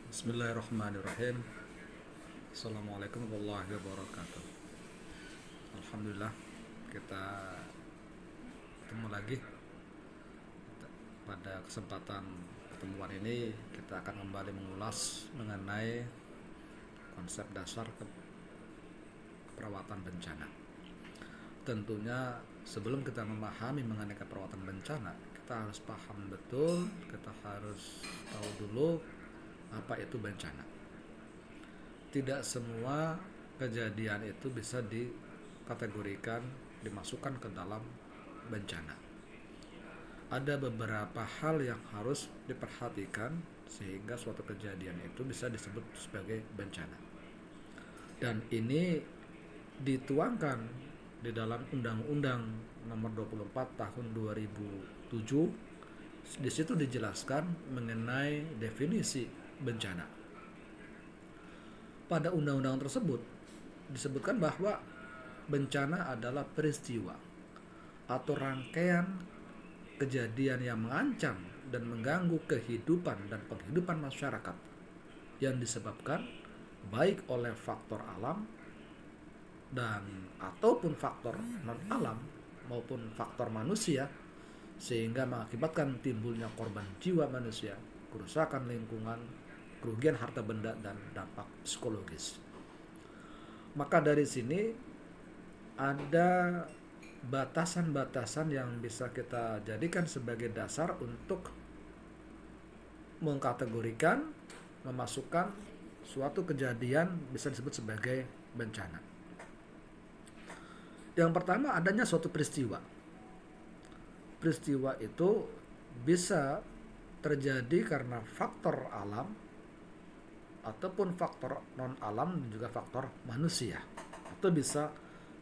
Bismillahirrahmanirrahim. Assalamualaikum warahmatullahi wabarakatuh. Alhamdulillah, kita ketemu lagi. Pada kesempatan pertemuan ini kita akan kembali mengulas mengenai konsep dasar keperawatan bencana. Tentunya sebelum kita memahami mengenai keperawatan bencana, kita harus paham betul, kita harus tahu dulu apa itu bencana. Tidak semua kejadian itu bisa dikategorikan, dimasukkan ke dalam bencana. Ada beberapa hal yang harus diperhatikan sehingga suatu kejadian itu bisa disebut sebagai bencana. Dan ini dituangkan di dalam Undang-Undang Nomor 24 Tahun 2007. Di situ dijelaskan mengenai definisi bencana. Pada undang-undang tersebut disebutkan bahwa bencana adalah peristiwa atau rangkaian kejadian yang mengancam dan mengganggu kehidupan dan penghidupan masyarakat yang disebabkan baik oleh faktor alam dan ataupun faktor non alam maupun faktor manusia, sehingga mengakibatkan timbulnya korban jiwa manusia, kerusakan lingkungan, kerugian harta benda, dan dampak psikologis. Maka dari sini ada batasan-batasan yang bisa kita jadikan sebagai dasar untuk mengkategorikan, memasukkan suatu kejadian bisa disebut sebagai bencana. Yang pertama, adanya suatu peristiwa. Peristiwa itu bisa terjadi karena faktor alam ataupun faktor non alam dan juga faktor manusia, atau bisa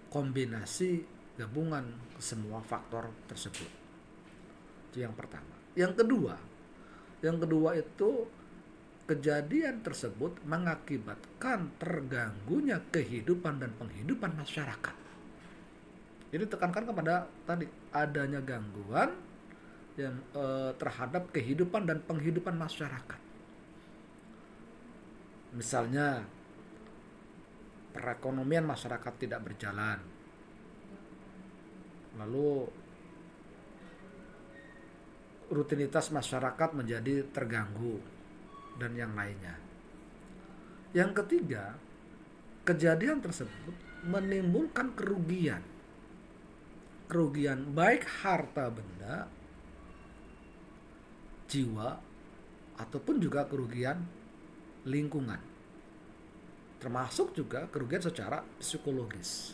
kombinasi gabungan semua faktor tersebut. Itu yang pertama. Yang kedua itu kejadian tersebut mengakibatkan terganggunya kehidupan dan penghidupan masyarakat. Jadi tekankan kepada tadi adanya gangguan yang terhadap kehidupan dan penghidupan masyarakat. Misalnya perekonomian masyarakat tidak berjalan, lalu rutinitas masyarakat menjadi terganggu, dan yang lainnya. Yang ketiga, kejadian tersebut menimbulkan kerugian baik harta benda, jiwa, ataupun juga kerugian lingkungan, termasuk juga kerugian secara psikologis.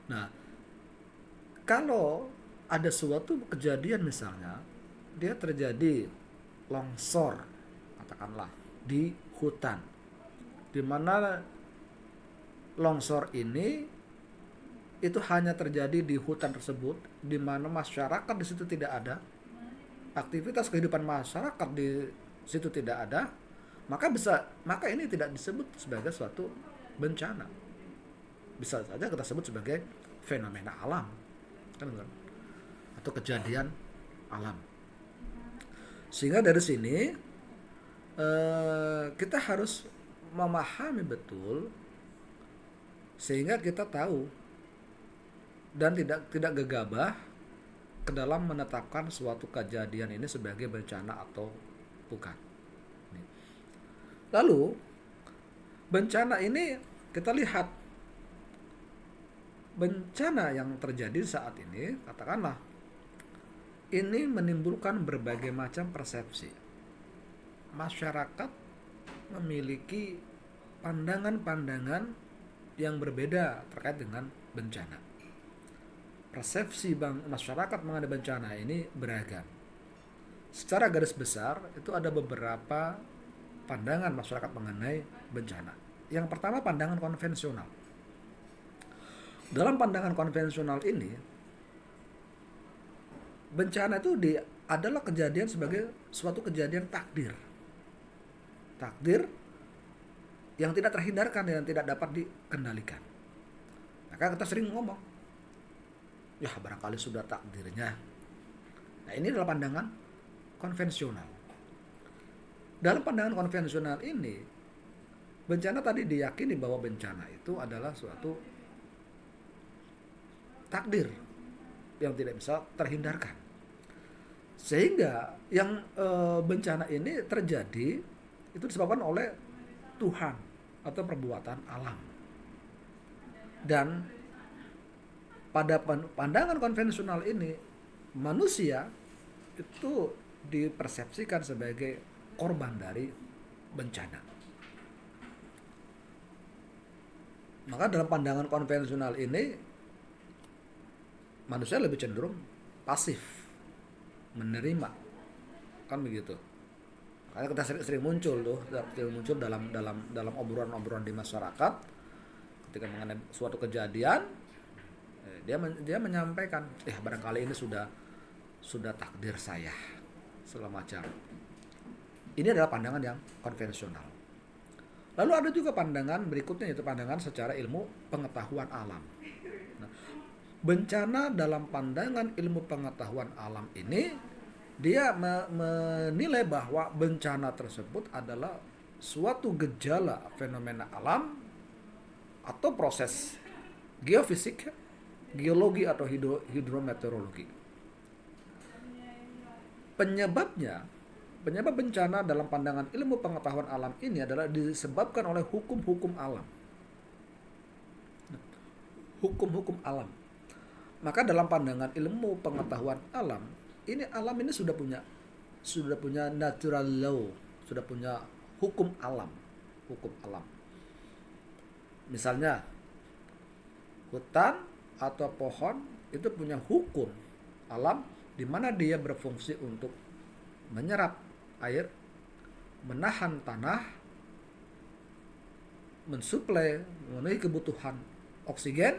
Nah, kalau ada suatu kejadian, misalnya dia terjadi longsor, katakanlah di hutan, di mana longsor ini itu hanya terjadi di hutan tersebut, di mana masyarakat di situ tidak ada, aktivitas kehidupan masyarakat di situ tidak ada, maka ini tidak disebut sebagai suatu bencana. Bisa saja kita sebut sebagai fenomena alam, kan? Atau kejadian alam. Sehingga dari sini kita harus memahami betul sehingga kita tahu dan tidak gegabah ke dalam menetapkan suatu kejadian ini sebagai bencana atau bukan. Lalu bencana ini kita lihat, bencana yang terjadi saat ini, katakanlah ini menimbulkan berbagai macam persepsi. Masyarakat memiliki pandangan-pandangan yang berbeda terkait dengan bencana. Persepsi masyarakat mengenai bencana ini beragam. Secara garis besar itu ada beberapa pandangan masyarakat mengenai bencana. Yang pertama, pandangan konvensional. Dalam pandangan konvensional ini, bencana itu adalah kejadian sebagai suatu kejadian takdir yang tidak terhindarkan dan tidak dapat dikendalikan. Maka kita sering ngomong, ya barangkali sudah takdirnya. Nah, ini adalah pandangan konvensional. Dalam pandangan konvensional ini, bencana tadi diyakini bahwa bencana itu adalah suatu takdir yang tidak bisa terhindarkan. Sehingga yang bencana ini terjadi itu disebabkan oleh Tuhan atau perbuatan alam. Dan pada pandangan konvensional ini, manusia itu dipersepsikan sebagai korban dari bencana. Maka dalam pandangan konvensional ini, manusia lebih cenderung pasif, menerima, kan begitu. Makanya kita sering muncul dalam obrolan-obrolan di masyarakat ketika mengenai suatu kejadian, dia menyampaikan, barangkali ini sudah takdir saya, segala macam. Ini adalah pandangan yang konvensional. Lalu ada juga pandangan berikutnya, yaitu pandangan secara ilmu pengetahuan alam. Nah, bencana dalam pandangan ilmu pengetahuan alam ini, dia menilai bahwa bencana tersebut adalah suatu gejala fenomena alam atau proses geofisik, geologi atau hidrometeorologi. Penyebab bencana dalam pandangan ilmu pengetahuan alam ini adalah disebabkan oleh hukum-hukum alam. Hukum-hukum alam. Maka dalam pandangan ilmu pengetahuan alam ini sudah punya natural law, sudah punya hukum alam. Misalnya hutan atau pohon itu punya hukum alam di mana dia berfungsi untuk menyerap air, menahan tanah, mensuplai, memenuhi kebutuhan oksigen.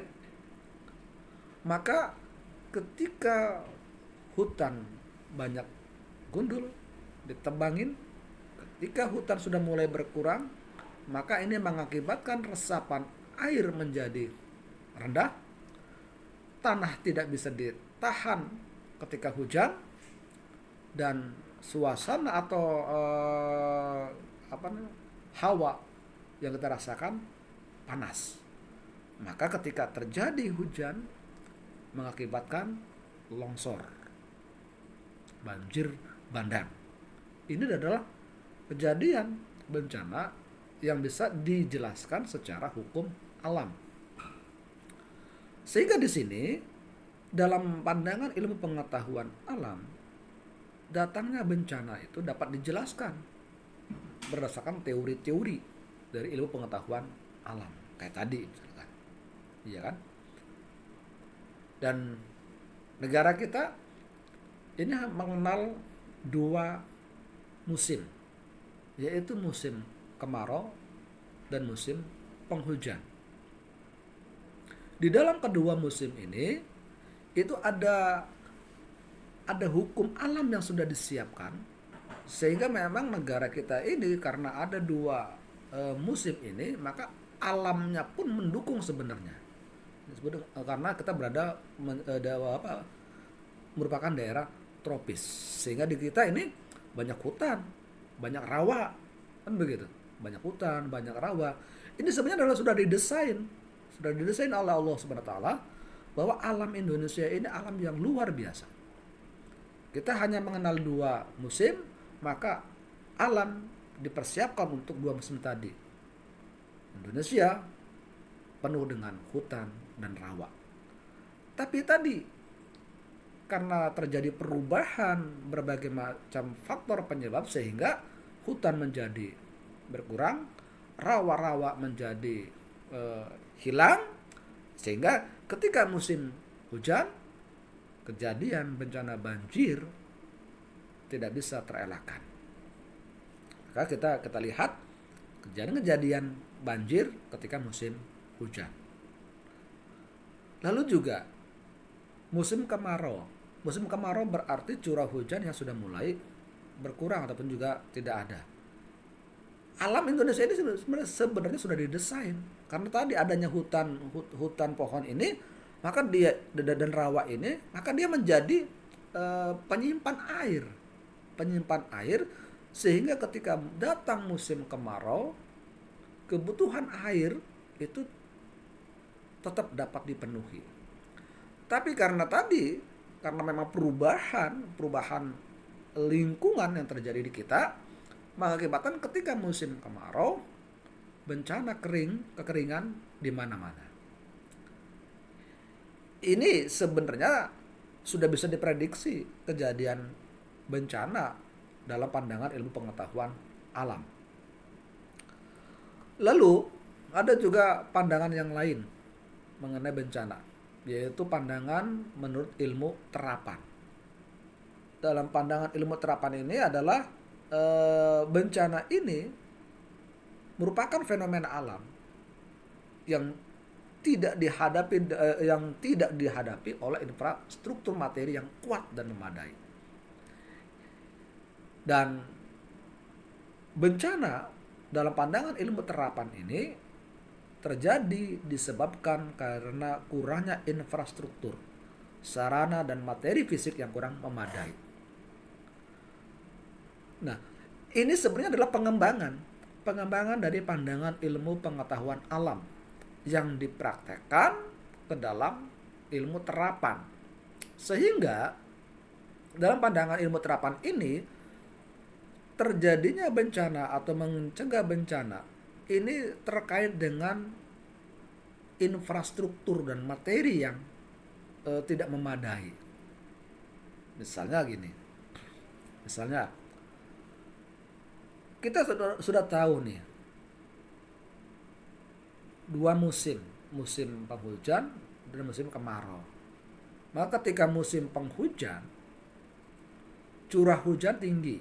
Maka ketika hutan banyak gundul, ditebangin, ketika hutan sudah mulai berkurang, maka ini mengakibatkan resapan air menjadi rendah, tanah tidak bisa ditahan ketika hujan, dan suasana atau hawa yang kita rasakan panas. Maka ketika terjadi hujan mengakibatkan longsor, banjir bandang. Ini adalah kejadian bencana yang bisa dijelaskan secara hukum alam. Sehingga di sini dalam pandangan ilmu pengetahuan alam, datangnya bencana itu dapat dijelaskan berdasarkan teori-teori dari ilmu pengetahuan alam. Kayak tadi misalkan. Iya kan? Dan negara kita ini mengenal 2 musim, yaitu musim kemarau dan musim penghujan. Di dalam kedua musim ini itu ada hukum alam yang sudah disiapkan, sehingga memang negara kita ini karena ada 2 musim ini, maka alamnya pun mendukung sebenarnya. Karena kita merupakan daerah tropis, sehingga di kita ini banyak hutan, banyak rawa, kan begitu. Banyak hutan, banyak rawa. Ini sebenarnya adalah sudah didesain oleh Allah Subhanahu wa taala bahwa alam Indonesia ini alam yang luar biasa. Kita hanya mengenal 2 musim, maka alam dipersiapkan untuk 2 musim tadi. Indonesia penuh dengan hutan dan rawa. Tapi tadi karena terjadi perubahan berbagai macam faktor penyebab, sehingga hutan menjadi berkurang, rawa-rawa menjadi hilang, sehingga ketika musim hujan, kejadian bencana banjir tidak bisa terelakkan. Maka kita lihat kejadian banjir ketika musim hujan. Lalu juga musim kemarau. Musim kemarau berarti curah hujan yang sudah mulai berkurang ataupun juga tidak ada. Alam Indonesia ini sebenarnya sudah didesain, karena tadi adanya hutan pohon ini, maka dia dan rawa ini, maka dia menjadi penyimpan air Sehingga ketika datang musim kemarau, kebutuhan air itu tetap dapat dipenuhi. Tapi karena memang perubahan lingkungan yang terjadi di kita, mengakibatkan ketika musim kemarau, bencana kekeringan di mana-mana. Ini sebenarnya sudah bisa diprediksi kejadian bencana dalam pandangan ilmu pengetahuan alam. Lalu ada juga pandangan yang lain mengenai bencana, yaitu pandangan menurut ilmu terapan. Dalam pandangan ilmu terapan ini adalah bencana ini merupakan fenomena alam yang tidak dihadapi oleh infrastruktur materi yang kuat dan memadai. Dan bencana dalam pandangan ilmu terapan ini terjadi disebabkan karena kurangnya infrastruktur, sarana dan materi fisik yang kurang memadai. Nah, ini sebenarnya adalah pengembangan dari pandangan ilmu pengetahuan alam yang dipraktekkan ke dalam ilmu terapan. Sehingga dalam pandangan ilmu terapan ini, terjadinya bencana atau mencegah bencana ini terkait dengan infrastruktur dan materi yang tidak memadai. Misalnya gini, kita sudah tahu nih, dua musim penghujan dan musim kemarau. Maka ketika musim penghujan, curah hujan tinggi,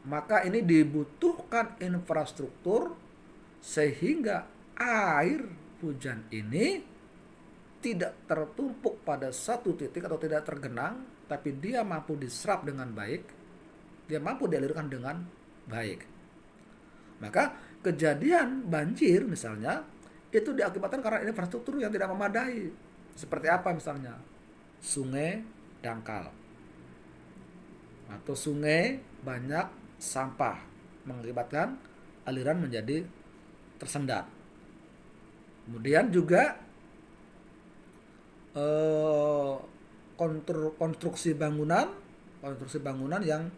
maka ini dibutuhkan infrastruktur sehingga air hujan ini tidak tertumpuk pada satu titik atau tidak tergenang, tapi dia mampu diserap dengan baik, dia mampu dialirkan dengan baik. Maka kejadian banjir misalnya itu diakibatkan karena infrastruktur yang tidak memadai. Seperti apa misalnya? Sungai dangkal atau sungai banyak sampah mengakibatkan aliran menjadi tersendat. Kemudian juga konstruksi bangunan yang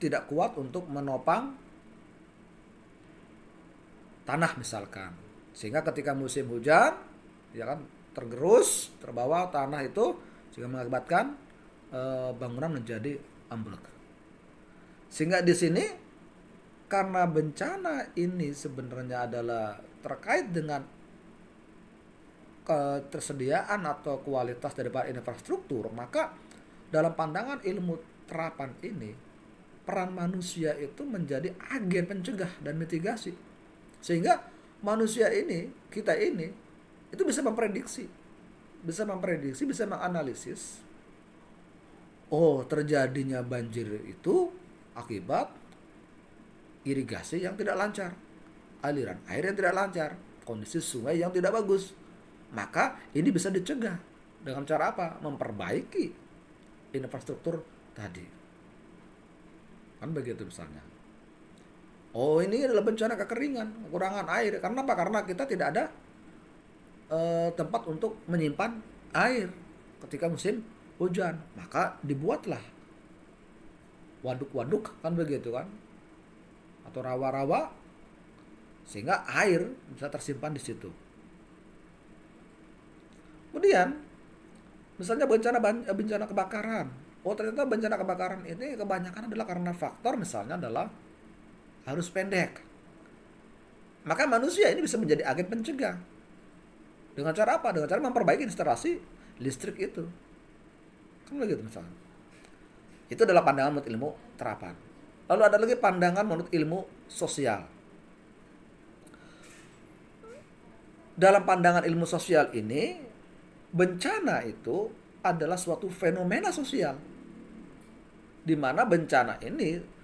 tidak kuat untuk menopang tanah misalkan, sehingga ketika musim hujan ya kan tergerus, terbawa tanah itu, sehingga mengakibatkan bangunan menjadi ambruk. Sehingga di sini karena bencana ini sebenarnya adalah terkait dengan ketersediaan atau kualitas daripada infrastruktur, maka dalam pandangan ilmu terapan ini peran manusia itu menjadi agen pencegah dan mitigasi. Sehingga manusia ini, kita ini itu bisa memprediksi, bisa menganalisis, oh terjadinya banjir itu akibat irigasi yang tidak lancar, aliran air yang tidak lancar, kondisi sungai yang tidak bagus. Maka ini bisa dicegah dengan cara apa? Memperbaiki infrastruktur tadi. Kan begitu misalnya. Oh, ini adalah bencana kekeringan, kekurangan air. Karena apa? Karena kita tidak ada tempat untuk menyimpan air ketika musim hujan. Maka dibuatlah waduk-waduk, kan begitu kan? Atau rawa-rawa, sehingga air bisa tersimpan di situ. Kemudian misalnya bencana kebakaran. Oh, ternyata bencana kebakaran ini kebanyakan adalah karena faktor misalnya adalah arus pendek. Maka manusia ini bisa menjadi agen pencegah. Dengan cara apa? Dengan cara memperbaiki instalasi listrik itu. Kan begitu misalnya. Itu adalah pandangan menurut ilmu terapan. Lalu ada lagi pandangan menurut ilmu sosial. Dalam pandangan ilmu sosial ini, bencana itu adalah suatu fenomena sosial, di mana bencana ini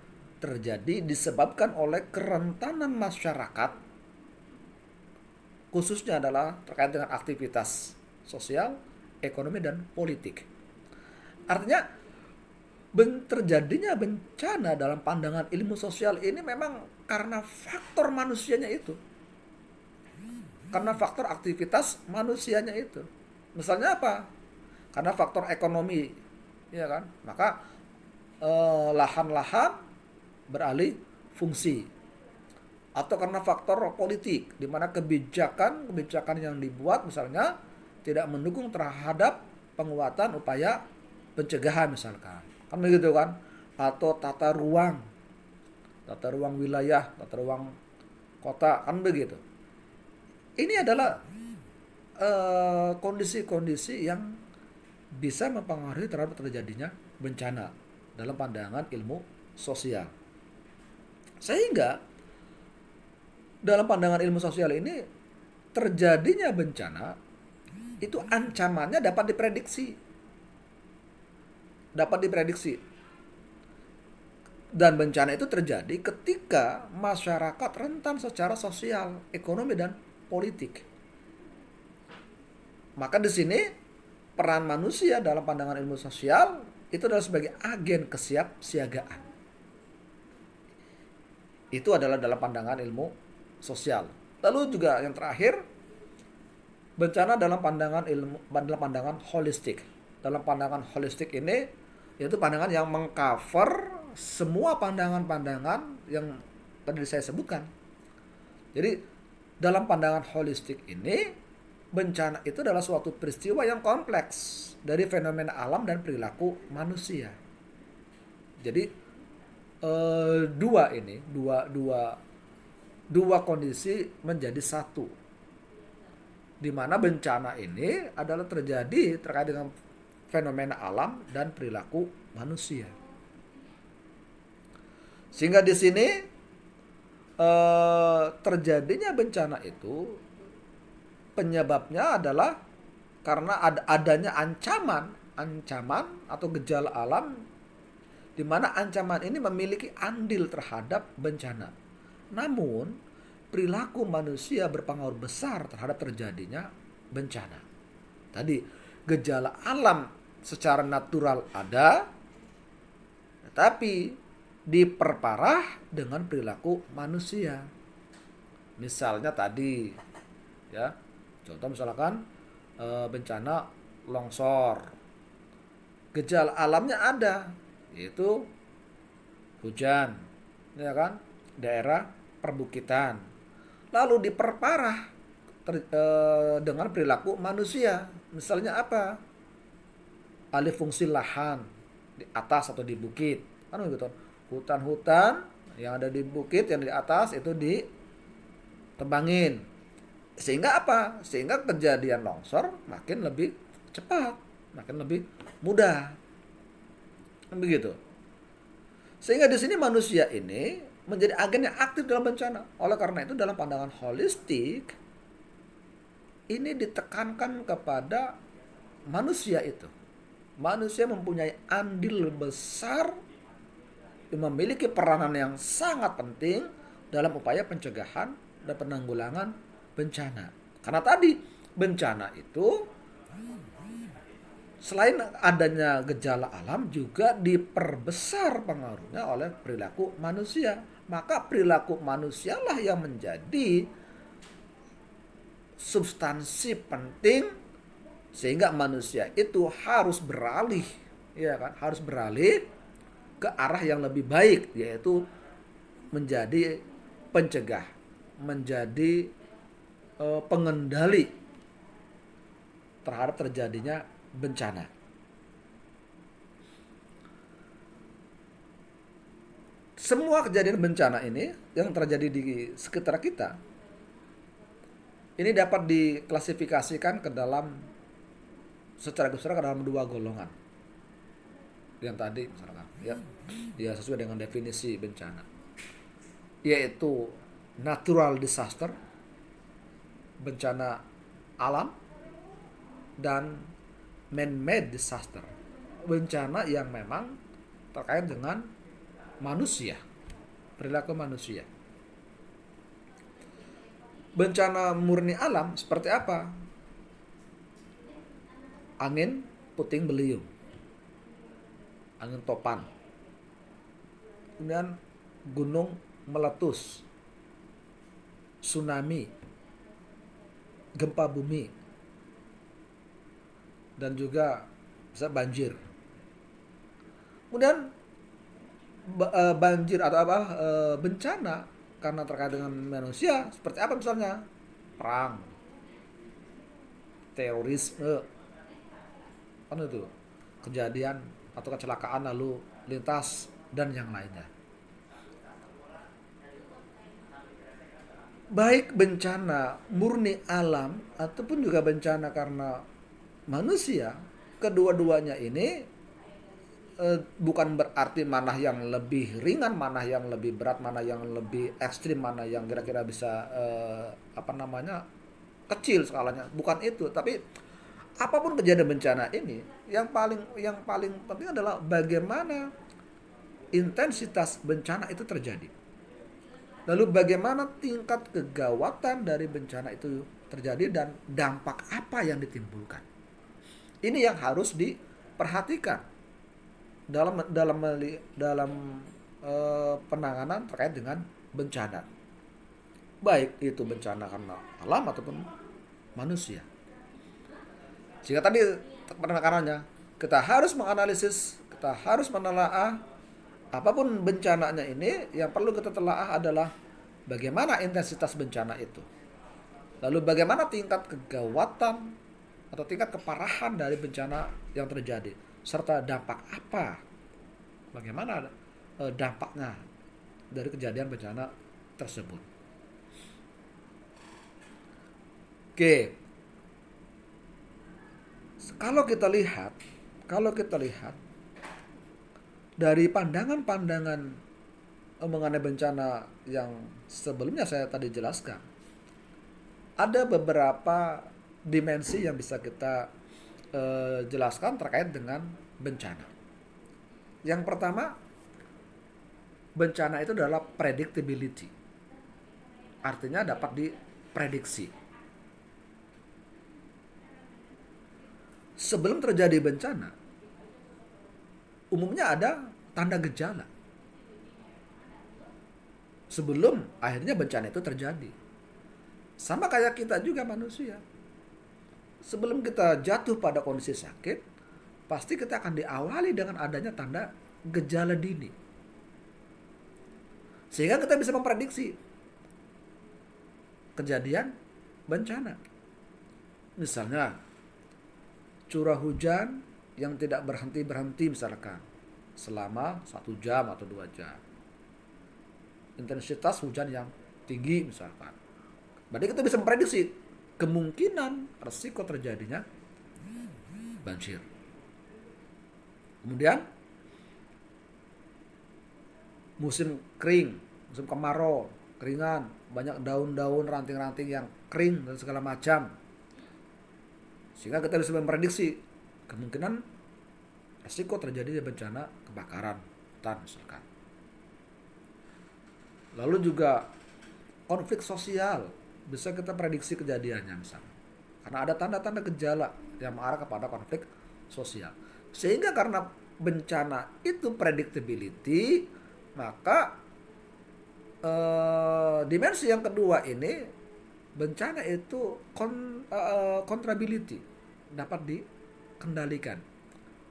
terjadi disebabkan oleh kerentanan masyarakat, khususnya adalah terkait dengan aktivitas sosial, ekonomi, dan politik. Artinya Terjadinya bencana dalam pandangan ilmu sosial ini memang karena faktor manusianya itu, karena faktor aktivitas manusianya itu. Misalnya apa? Karena faktor ekonomi, ya kan? Maka lahan-lahan beralih fungsi, atau karena faktor politik, di mana kebijakan yang dibuat misalnya tidak mendukung terhadap penguatan upaya pencegahan misalkan, kan begitu kan? Atau tata ruang wilayah, tata ruang kota, kan begitu. Ini adalah kondisi-kondisi yang bisa mempengaruhi terhadap terjadinya bencana dalam pandangan ilmu sosial. Sehingga dalam pandangan ilmu sosial ini, terjadinya bencana itu ancamannya dapat diprediksi. Dan bencana itu terjadi ketika masyarakat rentan secara sosial, ekonomi, dan politik. Maka di sini peran manusia dalam pandangan ilmu sosial itu adalah sebagai agen kesiapsiagaan. Itu adalah dalam pandangan ilmu sosial. Lalu juga yang terakhir, bencana dalam pandangan holistik. Dalam pandangan holistik ini yaitu pandangan yang mengcover semua pandangan-pandangan yang tadi saya sebutkan. Jadi dalam pandangan holistik ini, bencana itu adalah suatu peristiwa yang kompleks dari fenomena alam dan perilaku manusia. Jadi dua kondisi menjadi satu, di mana bencana ini adalah terjadi terkait dengan fenomena alam dan perilaku manusia. Sehingga di sini terjadinya bencana itu penyebabnya adalah karena adanya ancaman atau gejala alam, di mana ancaman ini memiliki andil terhadap bencana. Namun perilaku manusia berpengaruh besar terhadap terjadinya bencana. Tadi gejala alam secara natural ada, tetapi diperparah dengan perilaku manusia. Misalnya tadi, ya, contoh misalkan bencana longsor, gejala alamnya ada, yaitu hujan, ya kan, daerah perbukitan. Lalu diperparah dengan perilaku manusia. Misalnya apa? Alih fungsi lahan di atas atau di bukit, kan begitu. Hutan-hutan yang ada di bukit, yang di atas itu ditebangin. Sehingga apa? Sehingga kejadian longsor makin lebih cepat, makin lebih mudah. Begitu. Sehingga di sini manusia ini menjadi agen yang aktif dalam bencana. Oleh karena itu dalam pandangan holistik ini ditekankan kepada manusia itu. Manusia mempunyai andil besar, memiliki peranan yang sangat penting dalam upaya pencegahan dan penanggulangan bencana. Karena tadi bencana itu selain adanya gejala alam juga diperbesar pengaruhnya oleh perilaku manusia. Maka perilaku manusialah yang menjadi substansi penting sehingga manusia itu harus beralih, ya kan? Harus beralih ke arah yang lebih baik, yaitu menjadi pencegah, menjadi pengendali terhadap terjadinya bencana. Semua kejadian bencana ini yang terjadi di sekitar kita ini dapat diklasifikasikan secara besar ke dalam dua golongan. Yang tadi misalkan, ya sesuai dengan definisi bencana, yaitu natural disaster, bencana alam, dan man-made disaster, bencana yang memang terkait dengan manusia, perilaku manusia. Bencana murni alam seperti apa? Angin puting beliung, angin topan, kemudian gunung meletus, tsunami, gempa bumi, dan juga bisa banjir. Kemudian banjir atau bencana karena terkait dengan manusia seperti apa misalnya? Perang, terorisme, kan itu kejadian atau kecelakaan lalu lintas dan yang lainnya. Baik bencana murni alam ataupun juga bencana karena manusia, kedua-duanya ini bukan berarti mana yang lebih ringan, mana yang lebih berat, mana yang lebih ekstrim, mana yang kira-kira bisa kecil skalanya. Bukan itu, tapi apapun kejadian bencana ini, yang paling penting adalah bagaimana intensitas bencana itu terjadi. Lalu bagaimana tingkat kegawatan dari bencana itu terjadi dan dampak apa yang ditimbulkan. Ini yang harus diperhatikan dalam penanganan terkait dengan bencana. Baik itu bencana karena alam ataupun manusia. Sehingga tadi penekarannya, kita harus menganalisis, kita harus menelaah apapun bencananya ini. Yang perlu kita telaah adalah bagaimana intensitas bencana itu. Lalu bagaimana tingkat kegawatan atau tingkat keparahan dari bencana yang terjadi, serta dampak apa, bagaimana dampaknya dari kejadian bencana tersebut. Oke, kalau kita lihat dari pandangan-pandangan mengenai bencana yang sebelumnya saya tadi jelaskan, ada beberapa dimensi yang bisa kita jelaskan terkait dengan bencana. Yang pertama, bencana itu adalah predictability. Artinya dapat diprediksi. Sebelum terjadi bencana, umumnya ada tanda gejala. Sebelum akhirnya bencana itu terjadi. Sama kayak kita juga manusia. Sebelum kita jatuh pada kondisi sakit, pasti kita akan diawali dengan adanya tanda gejala dini. Sehingga kita bisa memprediksi kejadian bencana. Misalnya, curah hujan yang tidak berhenti-berhenti misalkan selama 1 jam atau 2 jam. Intensitas hujan yang tinggi misalkan. Berarti kita bisa memprediksi kemungkinan resiko terjadinya banjir. Kemudian musim kering, musim kemarau, keringan, banyak daun-daun, ranting-ranting yang kering dan segala macam. Sehingga kita bisa memprediksi kemungkinan resiko terjadi bencana kebakaran hutan misalkan. Lalu juga konflik sosial bisa kita prediksi kejadiannya misalnya. Karena ada tanda-tanda gejala yang mengarah kepada konflik sosial. Sehingga karena bencana itu predictability, maka dimensi yang kedua ini, bencana itu controllability, dapat dikendalikan.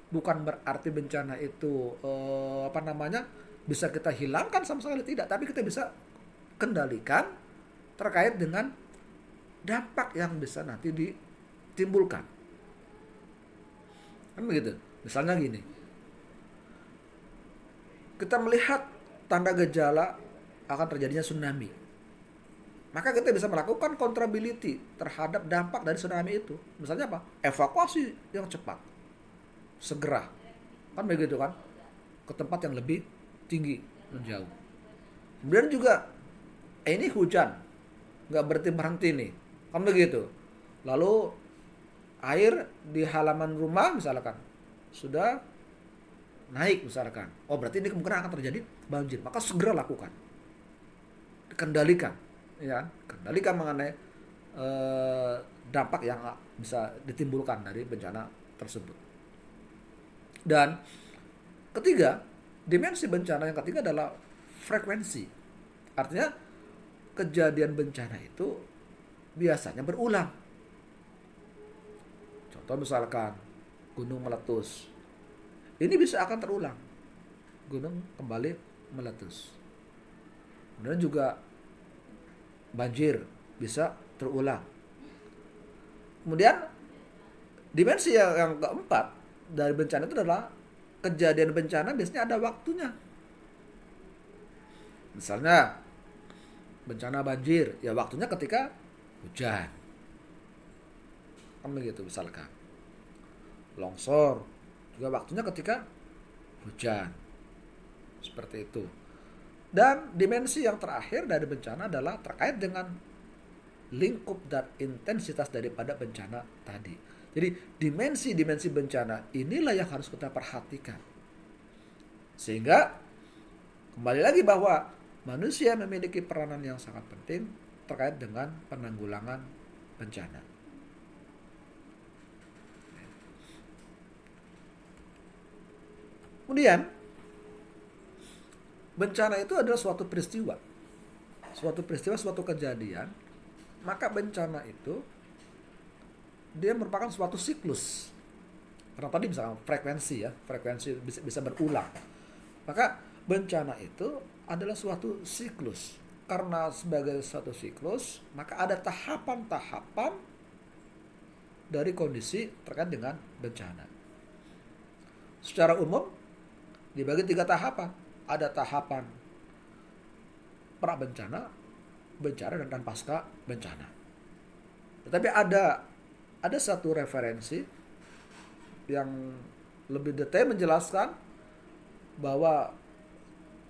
Bukan berarti bencana itu bisa kita hilangkan sama sekali, tidak, tapi kita bisa kendalikan terkait dengan dampak yang bisa nanti ditimbulkan. Kan begitu. Misalnya gini, kita melihat tanda gejala akan terjadinya tsunami, maka kita bisa melakukan controllability terhadap dampak dari tsunami itu. Misalnya apa? Evakuasi yang cepat, segera, kan begitu kan, ke tempat yang lebih tinggi, menjauh. Kemudian juga ini hujan, nggak berhenti nih, kan begitu. Lalu air di halaman rumah misalkan sudah naik misalkan, oh berarti ini kemungkinan akan terjadi banjir, maka segera lakukan, kendalikan, ya, kendalikan mengenai dampak yang bisa ditimbulkan dari bencana tersebut. Dan Ketiga, dimensi bencana yang ketiga adalah frekuensi. Artinya kejadian bencana itu biasanya berulang. Contoh misalkan gunung meletus. Ini bisa akan terulang. Gunung kembali meletus. Kemudian juga banjir bisa terulang. Kemudian dimensi yang keempat dari bencana itu adalah kejadian bencana biasanya ada waktunya. Misalnya bencana banjir, ya waktunya ketika hujan. Kan begitu misalkan. Longsor, juga waktunya ketika hujan. Seperti itu. Dan dimensi yang terakhir dari bencana adalah terkait dengan lingkup dan intensitas daripada bencana tadi. Jadi dimensi-dimensi bencana inilah yang harus kita perhatikan. Sehingga kembali lagi bahwa manusia memiliki peranan yang sangat penting terkait dengan penanggulangan bencana. Kemudian bencana itu adalah suatu peristiwa. Suatu kejadian. Maka bencana itu dia merupakan suatu siklus. Karena tadi misalnya frekuensi bisa berulang. Maka bencana itu adalah suatu siklus. Karena sebagai suatu siklus, maka ada tahapan-tahapan dari kondisi terkait dengan bencana. Secara umum dibagi 3 tahapan. Ada tahapan pra bencana, bencana dan pasca bencana. Tetapi ada satu referensi yang lebih detail menjelaskan bahwa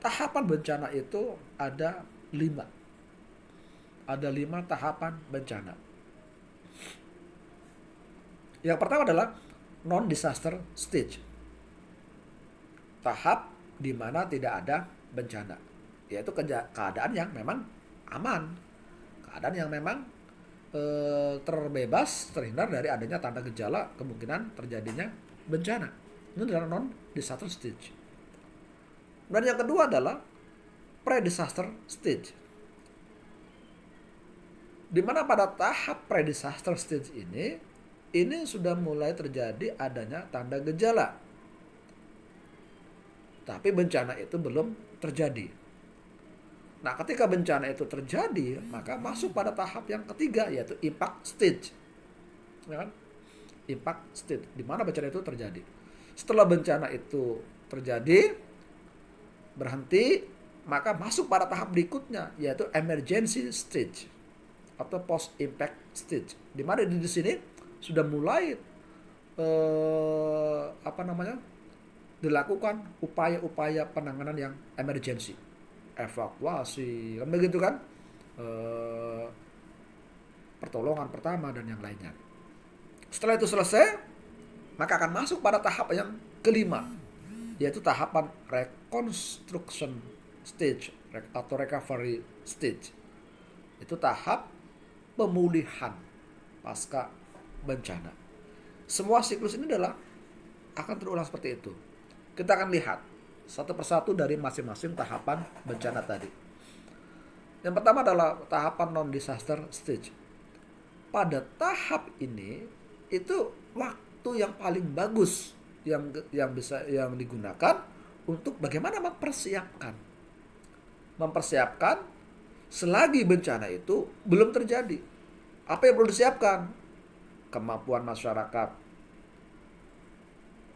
tahapan bencana itu ada 5. Ada 5 tahapan bencana. Yang pertama adalah non-disaster stage. Tahap di mana tidak ada bencana. Yaitu keadaan yang memang aman. Keadaan yang memang terbebas, terhindar dari adanya tanda gejala kemungkinan terjadinya bencana. Ini adalah non-disaster stage. Dan yang kedua adalah pre-disaster stage. Di mana pada tahap pre-disaster stage ini sudah mulai terjadi adanya tanda gejala. Tapi bencana itu belum terjadi. Nah, ketika bencana itu terjadi, maka masuk pada tahap yang ketiga, yaitu impact stage. Ya kan? Impact stage, di mana bencana itu terjadi. Setelah bencana itu terjadi, berhenti, maka masuk pada tahap berikutnya, yaitu emergency stage atau post impact stage. Di mana di sini sudah mulai dilakukan upaya-upaya penanganan yang emergency, evakuasi, kan begitu kan, pertolongan pertama dan yang lainnya. Setelah itu selesai, maka akan masuk pada tahap yang kelima, yaitu tahapan reconstruction stage atau recovery stage. Itu tahap pemulihan pasca bencana. Semua siklus ini akan terulang seperti itu. Kita akan lihat satu persatu dari masing-masing tahapan bencana tadi. Yang pertama adalah tahapan non-disaster stage. Pada tahap ini itu waktu yang paling bagus yang digunakan untuk bagaimana mempersiapkan selagi bencana itu belum terjadi. Apa yang perlu disiapkan? Kemampuan masyarakat,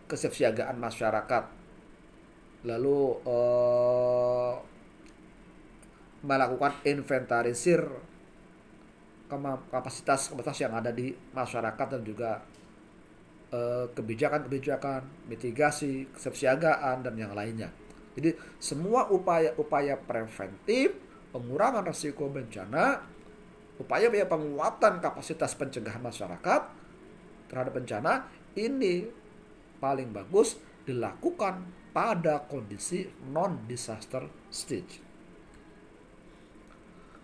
kesiapsiagaan masyarakat, lalu melakukan inventarisir kapasitas yang ada di masyarakat dan juga kebijakan-kebijakan, mitigasi, kesiapsiagaan dan yang lainnya. Jadi semua upaya-upaya preventif, pengurangan risiko bencana, upaya-upaya penguatan kapasitas pencegahan masyarakat terhadap bencana ini paling bagus dilakukan pada kondisi non-disaster stage.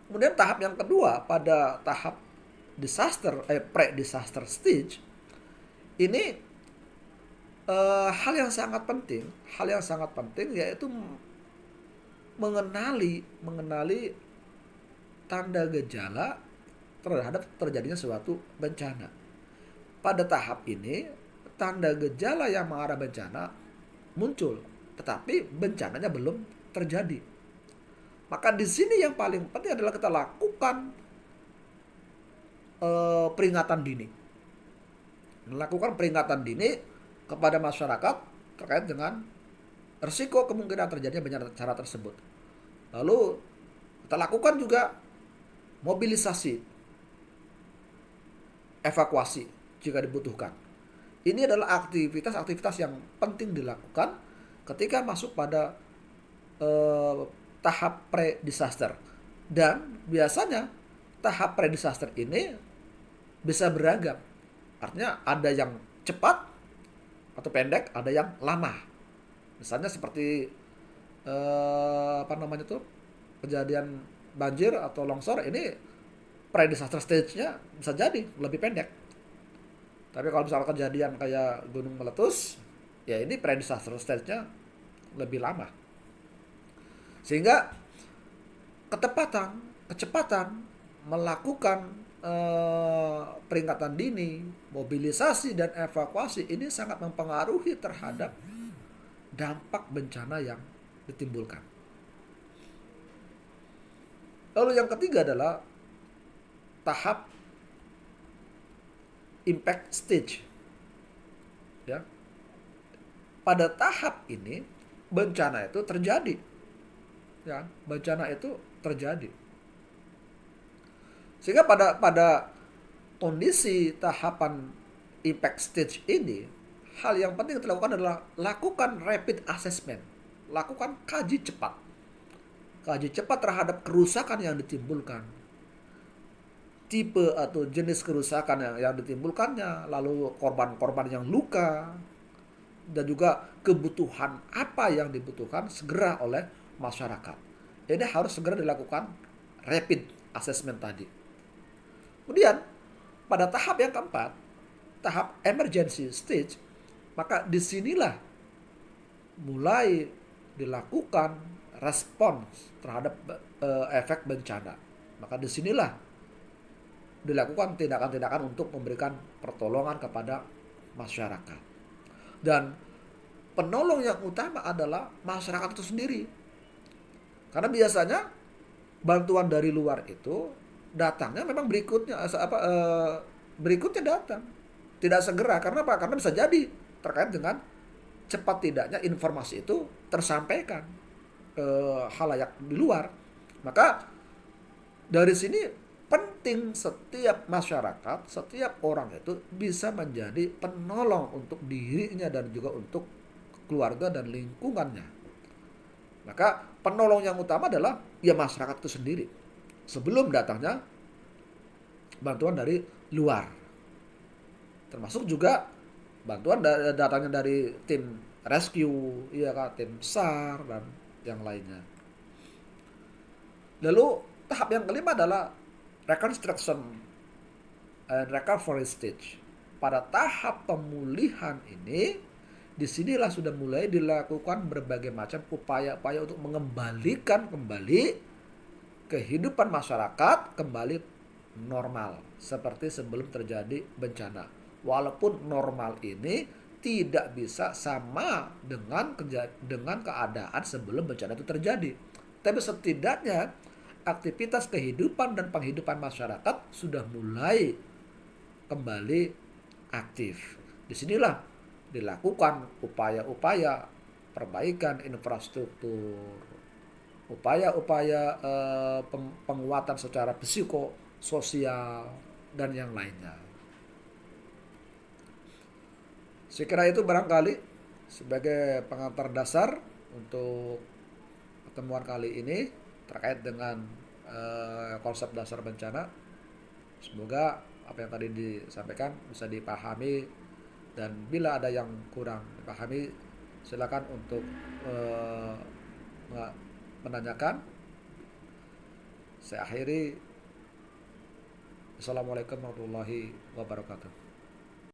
Kemudian tahap yang kedua pada tahap pre-disaster stage ini hal yang sangat penting yaitu mengenali tanda gejala terhadap terjadinya suatu bencana. Pada tahap ini, tanda gejala yang mengarah bencana muncul, tetapi bencananya belum terjadi. Maka di sini yang paling penting adalah kita lakukan peringatan dini. Melakukan peringatan dini kepada masyarakat terkait dengan risiko kemungkinan terjadinya bencana tersebut. Lalu kita lakukan juga mobilisasi, evakuasi jika dibutuhkan. Ini adalah aktivitas-aktivitas yang penting dilakukan ketika masuk pada tahap pre-disaster. Dan biasanya tahap pre-disaster ini bisa beragam. Artinya ada yang cepat atau pendek, ada yang lama. Misalnya seperti kejadian banjir atau longsor, ini pre-disaster stage-nya bisa jadi lebih pendek. Tapi kalau misalnya kejadian kayak gunung meletus, ya ini pre-disaster stage-nya lebih lama. Sehingga kecepatan melakukan peringatan dini, mobilisasi dan evakuasi ini sangat mempengaruhi terhadap dampak bencana yang ditimbulkan. Lalu yang ketiga adalah tahap impact stage. Ya. Pada tahap ini bencana itu terjadi. Ya, bencana itu terjadi. Sehingga pada kondisi tahapan impact stage ini, hal yang penting dilakukan adalah lakukan rapid assessment, lakukan kaji cepat terhadap kerusakan yang ditimbulkan, tipe atau jenis kerusakan yang ditimbulkannya, lalu korban-korban yang luka, dan juga kebutuhan apa yang dibutuhkan segera oleh masyarakat. Ini harus segera dilakukan rapid assessment tadi. Kemudian pada tahap yang keempat, tahap emergency stage, maka disinilah mulai dilakukan respons terhadap efek bencana. Maka disinilah dilakukan tindakan-tindakan untuk memberikan pertolongan kepada masyarakat. Dan penolong yang utama adalah masyarakat itu sendiri. Karena biasanya bantuan dari luar itu datangnya memang berikutnya datang. Tidak segera. Karena apa? Karena bisa jadi terkait dengan cepat tidaknya informasi itu tersampaikan ke khalayak di luar. Maka dari sini penting setiap masyarakat, setiap orang itu bisa menjadi penolong untuk dirinya dan juga untuk keluarga dan lingkungannya. Maka penolong yang utama adalah ya masyarakat itu sendiri sebelum datangnya bantuan dari luar. Termasuk juga bantuan datangnya dari tim rescue, ya kan, tim SAR dan yang lainnya. Lalu tahap yang kelima adalah reconstruction and recovery stage. Pada tahap pemulihan ini, disinilah sudah mulai dilakukan berbagai macam upaya-upaya untuk mengembalikan kembali kehidupan masyarakat kembali normal seperti sebelum terjadi bencana. Walaupun normal ini tidak bisa sama dengan keadaan sebelum bencana itu terjadi. Tapi setidaknya aktivitas kehidupan dan penghidupan masyarakat sudah mulai kembali aktif. Disinilah dilakukan upaya-upaya perbaikan infrastruktur, upaya-upaya penguatan secara psikososial dan yang lainnya. Saya kira itu barangkali sebagai pengantar dasar untuk pertemuan kali ini terkait dengan konsep dasar bencana. Semoga apa yang tadi disampaikan bisa dipahami, dan bila ada yang kurang dipahami silakan untuk menanyakan. Saya akhiri. Assalamualaikum warahmatullahi wabarakatuh.